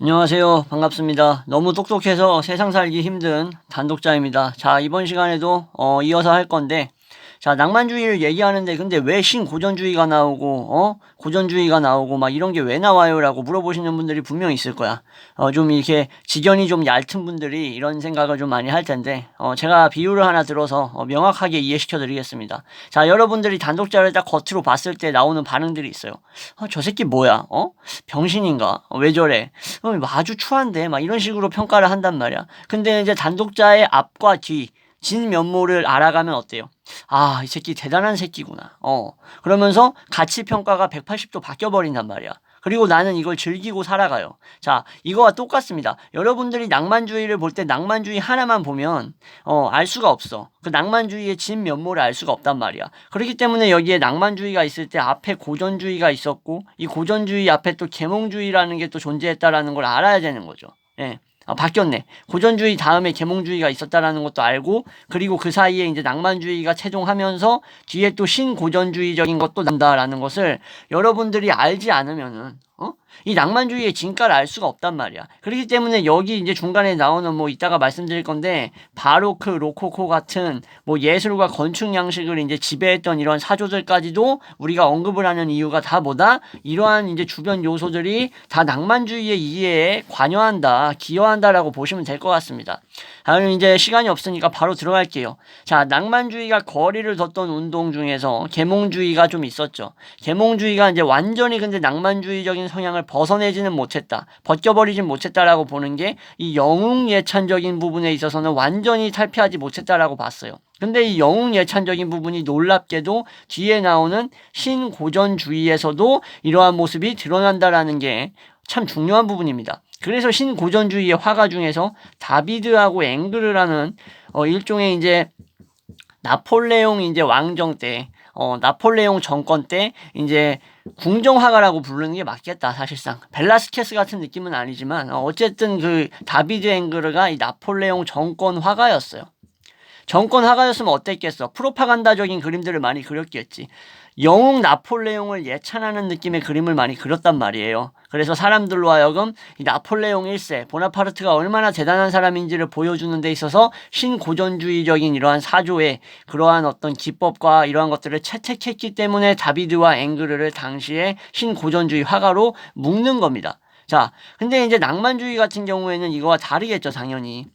안녕하세요. 반갑습니다. 너무 똑똑해서 세상 살기 힘든 단독자입니다. 자, 이번 시간에도 이어서 할 건데, 자, 낭만주의를 얘기하는데 근데 왜 신고전주의가 나오고 고전주의가 나오고 막 이런 게 왜 나와요라고 물어보시는 분들이 분명히 있을 거야. 좀 이렇게 지견이 좀 얇은 분들이 이런 생각을 좀 많이 할 텐데, 제가 비유를 하나 들어서 명확하게 이해시켜 드리겠습니다. 자, 여러분들이 단독자를 딱 겉으로 봤을 때 나오는 반응들이 있어요. 저 새끼 뭐야? 병신인가? 왜 저래? 아주 추한데? 막 이런 식으로 평가를 한단 말이야. 근데 이제 단독자의 앞과 뒤 진면모를 알아가면 어때요? 아, 이 새끼 대단한 새끼구나. 그러면서 가치 평가가 180도 바뀌어 버린단 말이야. 그리고 나는 이걸 즐기고 살아가요. 자, 이거와 똑같습니다. 여러분들이 낭만주의를 볼 때 낭만주의 하나만 보면 알 수가 없어. 그 낭만주의의 진면모를 알 수가 없단 말이야. 그렇기 때문에 여기에 낭만주의가 있을 때 앞에 고전주의가 있었고, 이 고전주의 앞에 또 계몽주의라는 게 또 존재했다라는 걸 알아야 되는 거죠. 예. 바뀌었네. 고전주의 다음에 계몽주의가 있었다라는 것도 알고, 그리고 그 사이에 이제 낭만주의가 체종하면서 뒤에 또 신고전주의적인 것도 난다라는 것을 여러분들이 알지 않으면은 이 낭만주의의 진가를 알 수가 없단 말이야. 그렇기 때문에 여기 이제 중간에 나오는 뭐 이따가 말씀드릴 건데, 바로크, 로코코 같은 뭐 예술과 건축 양식을 이제 지배했던 이런 사조들까지도 우리가 언급을 하는 이유가 다 뭐다? 이러한 이제 주변 요소들이 다 낭만주의의 이해에 관여한다, 기여한다라고 보시면 될 것 같습니다. 그럼 이제 시간이 없으니까 바로 들어갈게요. 자, 낭만주의가 거리를 뒀던 운동 중에서 계몽주의가 좀 있었죠. 계몽주의가 이제 완전히 근데 낭만주의적인 성향을 벗어내지는 못했다, 벗겨버리진 못했다라고 보는 게 이 영웅예찬적인 부분에 있어서는 완전히 탈피하지 못했다라고 봤어요. 근데 이 영웅예찬적인 부분이 놀랍게도 뒤에 나오는 신고전주의에서도 이러한 모습이 드러난다라는 게 참 중요한 부분입니다. 그래서 신고전주의의 화가 중에서 다비드하고 앵그르라는 일종의 이제 나폴레옹 이제 왕정 때, 나폴레옹 정권 때 이제 궁정화가라고 부르는 게 맞겠다, 사실상. 벨라스케스 같은 느낌은 아니지만, 어쨌든 그 다비드 앵그르가 이 나폴레옹 정권 화가였어요. 정권 화가였으면 어땠겠어? 프로파간다적인 그림들을 많이 그렸겠지. 영웅 나폴레옹을 예찬하는 느낌의 그림을 많이 그렸단 말이에요. 그래서 사람들로 하여금 이 나폴레옹 1세, 보나파르트가 얼마나 대단한 사람인지를 보여주는 데 있어서 신고전주의적인 이러한 사조의 그러한 어떤 기법과 이러한 것들을 채택했기 때문에 다비드와 앵그르를 당시에 신고전주의 화가로 묶는 겁니다. 자, 근데 이제 낭만주의 같은 경우에는 이거와 다르겠죠, 당연히.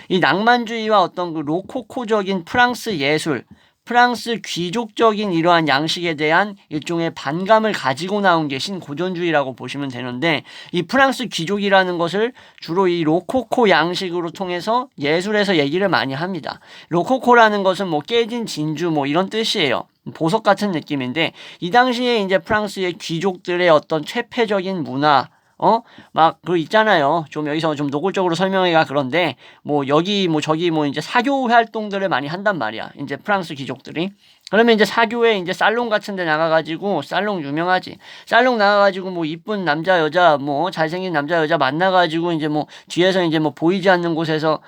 이 낭만주의와 어떤 그 로코코적인 프랑스 예술, 프랑스 귀족적인 이러한 양식에 대한 일종의 반감을 가지고 나온 게 신고전주의라고 보시면 되는데, 이 프랑스 귀족이라는 것을 주로 이 로코코 양식으로 통해서 예술에서 얘기를 많이 합니다. 로코코라는 것은 뭐 깨진 진주 뭐 이런 뜻이에요. 보석 같은 느낌인데, 이 당시에 이제 프랑스의 귀족들의 어떤 최폐적인 문화, 막, 있잖아요. 좀 여기서 좀 노골적으로 설명해가 그런데, 뭐, 여기, 뭐, 저기, 뭐, 이제 사교 활동들을 많이 한단 말이야. 이제 프랑스 귀족들이. 그러면 이제 사교에 이제 살롱 같은 데 나가가지고, 살롱 유명하지. 살롱 나가가지고 뭐, 이쁜 남자, 여자, 뭐, 잘생긴 남자, 여자 만나가지고, 이제 뭐, 뒤에서 이제 뭐, 보이지 않는 곳에서,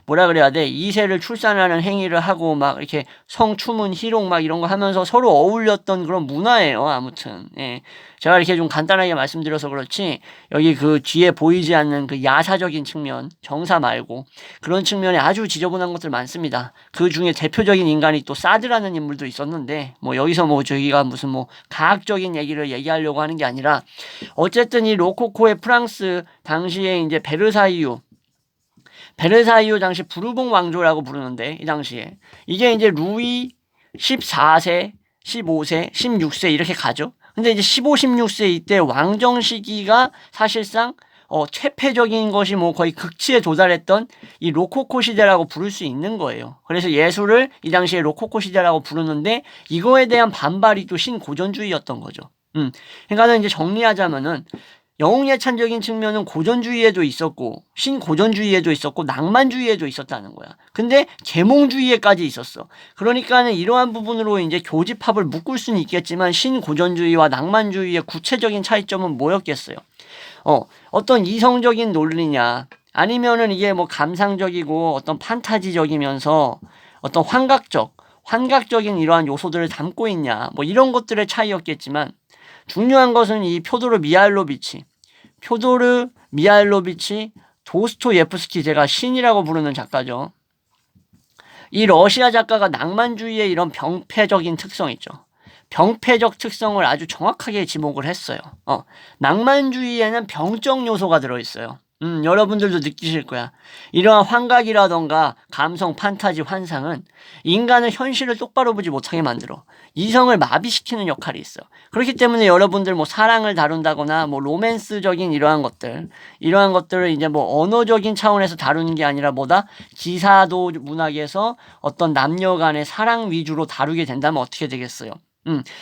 뭐라 그래야 돼. 이세를 출산하는 행위를 하고, 막, 이렇게 성추문, 희롱 막 이런 거 하면서 서로 어울렸던 그런 문화예요. 아무튼, 예. 제가 이렇게 좀 간단하게 말씀드려서 그렇지, 여기 그 뒤에 보이지 않는 그 야사적인 측면, 정사 말고 그런 측면에 아주 지저분한 것들 많습니다. 그 중에 대표적인 인간이 또 사드라는 인물도 있었는데, 뭐 여기서 뭐 저희가 무슨 뭐 과학적인 얘기를 얘기하려고 하는 게 아니라, 어쨌든 이 로코코의 프랑스 당시에 이제 베르사유 당시 부르봉 왕조라고 부르는데, 이 당시에 이게 이제 루이 14세, 15세, 16세 이렇게 가죠. 근데 이제 15, 16세 이때 왕정 시기가 사실상 최폐적인 것이 뭐 거의 극치에 도달했던 이 로코코 시대라고 부를 수 있는 거예요. 그래서 예술을 이 당시에 로코코 시대라고 부르는데, 이거에 대한 반발이 또 신고전주의였던 거죠. 그러니까는 이제 정리하자면은, 영웅예찬적인 측면은 고전주의에도 있었고 신고전주의에도 있었고 낭만주의에도 있었다는 거야. 근데 계몽주의에까지 있었어. 그러니까는 이러한 부분으로 이제 교집합을 묶을 수는 있겠지만, 신고전주의와 낭만주의의 구체적인 차이점은 뭐였겠어요? 어떤 이성적인 논리냐, 아니면은 이게 뭐 감상적이고 어떤 판타지적이면서 어떤 환각적인 이러한 요소들을 담고 있냐, 뭐 이런 것들의 차이였겠지만, 중요한 것은 이 표도르 미하일로비치, 표도르 미하일로비치 도스토예프스키, 제가 신이라고 부르는 작가죠. 이 러시아 작가가 낭만주의의 이런 병폐적인 특성 있죠. 병폐적 특성을 아주 정확하게 지목을 했어요. 낭만주의에는 병적 요소가 들어있어요. 여러분들도 느끼실 거야. 이러한 환각이라던가 감성, 판타지, 환상은 인간은 현실을 똑바로 보지 못하게 만들어 이성을 마비시키는 역할이 있어. 그렇기 때문에 여러분들 뭐 사랑을 다룬다거나 뭐 로맨스적인 이러한 것들을 이제 뭐 언어적인 차원에서 다루는 게 아니라 뭐다? 기사도 문학에서 어떤 남녀 간의 사랑 위주로 다루게 된다면 어떻게 되겠어요?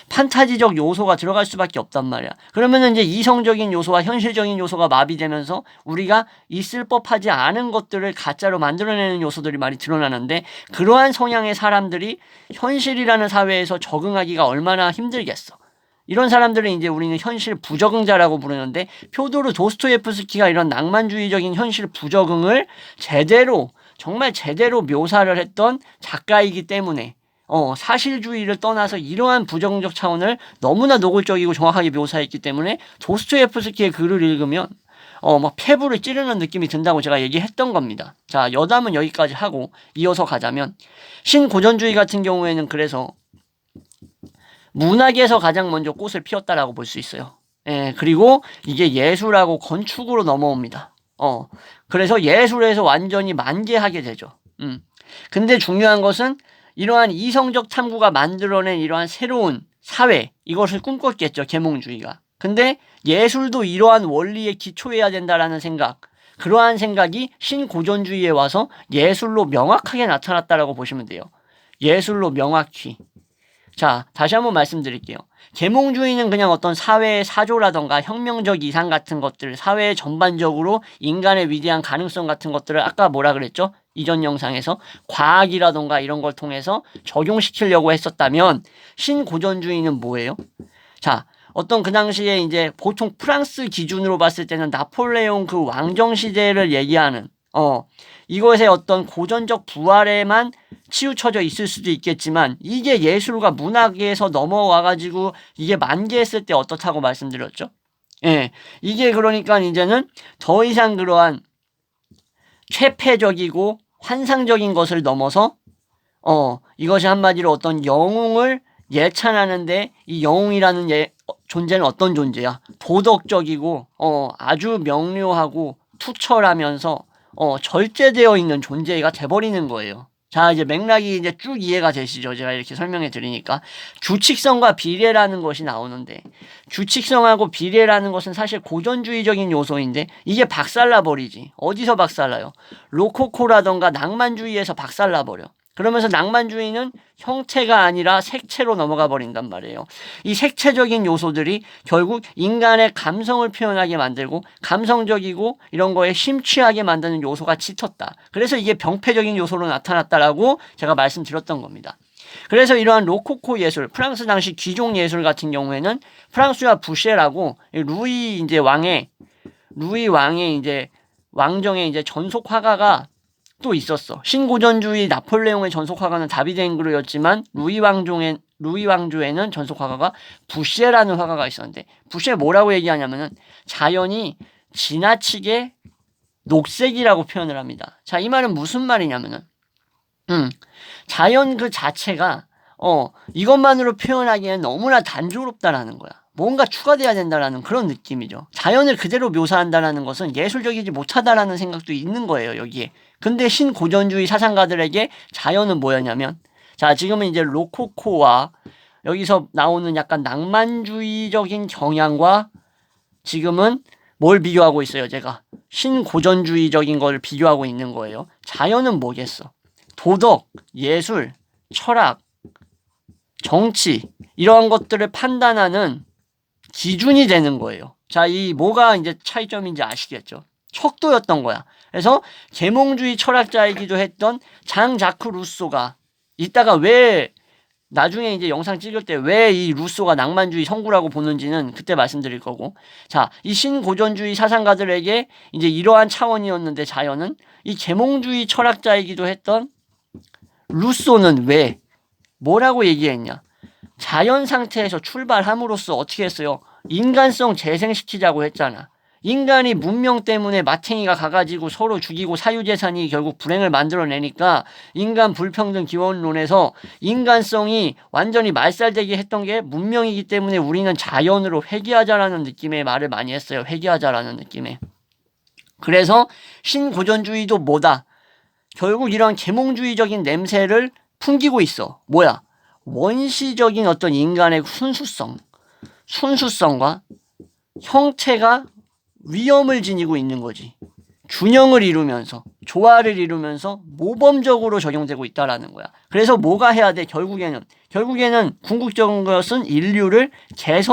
판타지적 요소가 들어갈 수밖에 없단 말이야. 그러면은 이제 이성적인 요소와 현실적인 요소가 마비되면서 우리가 있을 법하지 않은 것들을 가짜로 만들어내는 요소들이 많이 드러나는데, 그러한 성향의 사람들이 현실이라는 사회에서 적응하기가 얼마나 힘들겠어. 이런 사람들은 이제 우리는 현실 부적응자라고 부르는데, 표도르 도스토예프스키가 이런 낭만주의적인 현실 부적응을 정말 제대로 묘사를 했던 작가이기 때문에 사실주의를 떠나서 이러한 부정적 차원을 너무나 노골적이고 정확하게 묘사했기 때문에 도스토예프스키의 글을 읽으면 막 폐부를 찌르는 느낌이 든다고 제가 얘기했던 겁니다. 자, 여담은 여기까지 하고 이어서 가자면, 신고전주의 같은 경우에는 그래서 문학에서 가장 먼저 꽃을 피웠다라고 볼 수 있어요. 그리고 이게 예술하고 건축으로 넘어옵니다. 그래서 예술에서 완전히 만개하게 되죠. 근데 중요한 것은 이러한 이성적 탐구가 만들어낸 이러한 새로운 사회, 이것을 꿈꿨겠죠, 계몽주의가. 근데 예술도 이러한 원리에 기초해야 된다라는 생각, 그러한 생각이 신고전주의에 와서 예술로 명확하게 나타났다라고 보시면 돼요. 예술로 명확히. 자, 다시 한번 말씀드릴게요. 계몽주의는 그냥 어떤 사회의 사조라던가 혁명적 이상 같은 것들, 사회 전반적으로 인간의 위대한 가능성 같은 것들을 아까 뭐라 그랬죠? 이전 영상에서 과학이라던가 이런 걸 통해서 적용시키려고 했었다면, 신고전주의는 뭐예요? 자, 어떤 그 당시에 이제 보통 프랑스 기준으로 봤을 때는 나폴레옹 그 왕정 시대를 얘기하는 이것의 어떤 고전적 부활에만 치우쳐져 있을 수도 있겠지만, 이게 예술과 문학에서 넘어와가지고 이게 만개했을 때 어떻다고 말씀드렸죠? 이게 그러니까 이제는 더 이상 그러한 최폐적이고 환상적인 것을 넘어서 이것이 한마디로 어떤 영웅을 예찬하는데, 이 영웅이라는 존재는 어떤 존재야? 도덕적이고 아주 명료하고 투철하면서 절제되어 있는 존재가 돼버리는 거예요. 자, 이제 맥락이 이제 쭉 이해가 되시죠? 제가 이렇게 설명해 드리니까. 주칙성과 비례라는 것이 나오는데, 주칙성하고 비례라는 것은 사실 고전주의적인 요소인데, 이게 박살나버리지. 어디서 박살나요? 로코코라던가 낭만주의에서 박살나버려. 그러면서 낭만주의는 형태가 아니라 색채로 넘어가 버린단 말이에요. 이 색채적인 요소들이 결국 인간의 감성을 표현하게 만들고, 감성적이고 이런 거에 심취하게 만드는 요소가 짙었다. 그래서 이게 병폐적인 요소로 나타났다라고 제가 말씀드렸던 겁니다. 그래서 이러한 로코코 예술, 프랑스 당시 귀족 예술 같은 경우에는 프랑스와 부쉐라고 루이 왕의 이제 왕정의 이제 전속 화가가 또 있었어. 신고전주의 나폴레옹의 전속 화가는 다비드 앵그르였지만 루이 왕조에는 전속 화가가 부쉐라는 화가가 있었는데, 부쉐 뭐라고 얘기하냐면은 자연이 지나치게 녹색이라고 표현을 합니다. 자, 이 말은 무슨 말이냐면은 자연 그 자체가 이것만으로 표현하기에는 너무나 단조롭다라는 거야. 뭔가 추가돼야 된다라는 그런 느낌이죠. 자연을 그대로 묘사한다라는 것은 예술적이지 못하다라는 생각도 있는 거예요, 여기에. 근데 신고전주의 사상가들에게 자연은 뭐였냐면, 자, 지금은 이제 로코코와 여기서 나오는 약간 낭만주의적인 경향과 지금은 뭘 비교하고 있어요, 제가? 신고전주의적인 걸 비교하고 있는 거예요. 자연은 뭐겠어? 도덕, 예술, 철학, 정치, 이러한 것들을 판단하는 기준이 되는 거예요. 자, 이 뭐가 이제 차이점인지 아시겠죠? 척도였던 거야. 그래서 계몽주의 철학자이기도 했던 장 자크 루소가 이따가 왜 나중에 이제 영상 찍을 때 왜 이 루소가 낭만주의 성구라고 보는지는 그때 말씀드릴 거고. 자, 이 신고전주의 사상가들에게 이제 이러한 차원이었는데, 자연은 이 계몽주의 철학자이기도 했던 루소는 왜 뭐라고 얘기했냐? 자연 상태에서 출발함으로써 어떻게 했어요? 인간성 재생시키자고 했잖아. 인간이 문명 때문에 마탱이가 가가지고 서로 죽이고 사유재산이 결국 불행을 만들어내니까 인간 불평등 기원론에서 인간성이 완전히 말살되게 했던 게 문명이기 때문에 우리는 자연으로 회귀하자라는 느낌의 말을 많이 했어요. 회귀하자라는 느낌의. 그래서 신고전주의도 뭐다? 결국 이런 계몽주의적인 냄새를 풍기고 있어. 뭐야? 원시적인 어떤 인간의 순수성과 형체가 위험을 지니고 있는 거지. 균형을 이루면서, 조화를 이루면서 모범적으로 적용되고 있다라는 거야. 그래서 뭐가 해야 돼? 결국에는 궁극적인 것은 인류를 개선